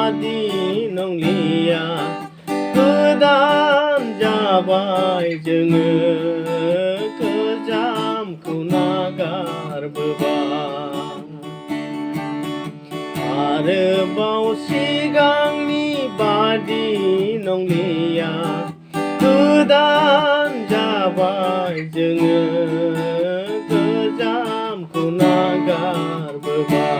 बादि नंलिया गोदान जाबाय जोङो गोजामखौ नागारबोबाय आरोबाव सिगांनि बादि नंलिया गोदान जाबाय जोङो गोजामखौ नागारबोबाय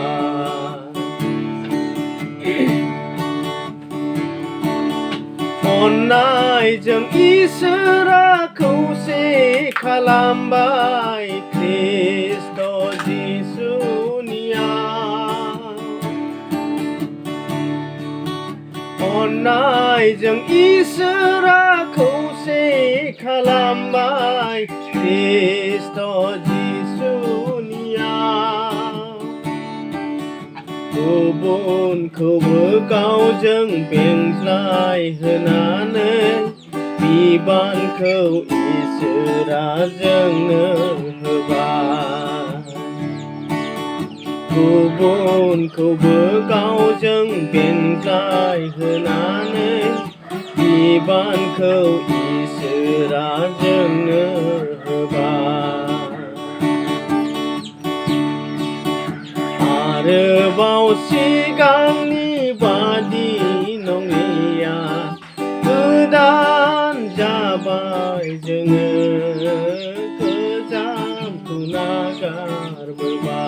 अननायजों इसोरा खौसे खालामबाय ख्रिस्ट' जिसुनियाव अननायजों इसोरा खौसे खालामबाय ख्रिस्ट' जिसुनियाव गुबुनखौबो गावजों बेंज्लाय होनानै बिबानखौ इसोरा जोंनो होबाय गुबुनखौबो गावजों बेंज्लाय होनानै बिबानखौ इसोरा जोंनो होबाय आरोबाव सिगांनि बादि नंलिया गोदान जाबाय जोङो गोजामखौ नागारबोबाय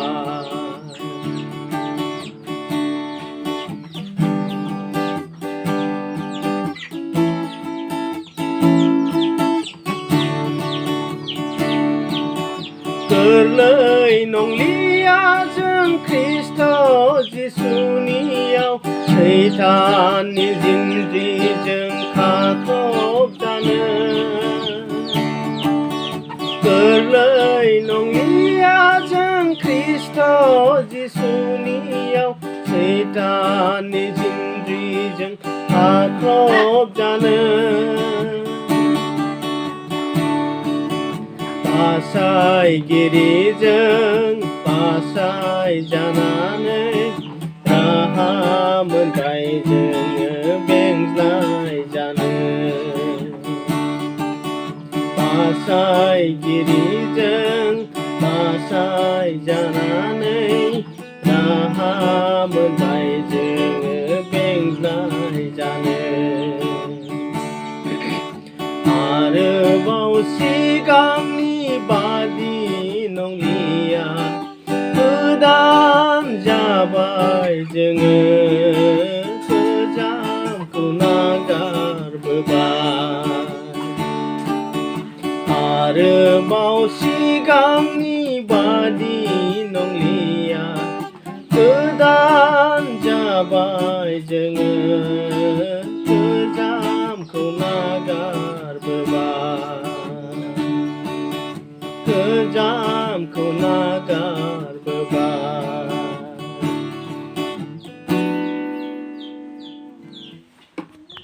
गोरलै नंलिया जों ख्रिस्ट' जिसुनियाव सैताननि जिनज्रिजों खाख्रबजानो गोरलै नंलिया जों ख्रिस्ट' जिसुनियाव सैताननि जिनज्रिजों खाख्रबजानो बासायगिरिजों बासायजानानै राहा मोनबाय जोङो बेंज्लाय जानो बासायगिरिजों बासायजानानै राहा मोनबाय जोङो बेंज्लाय जानो आरोबाव सिगांनि बादि नंलिया गोदान जाबाय जोङो गोजामखौ नागारबोबाय आरोबाव सिगांनि बादि नंलिया गोदान जाबाय जोङो गोजामखौ नागारबोबाय गोजामखौ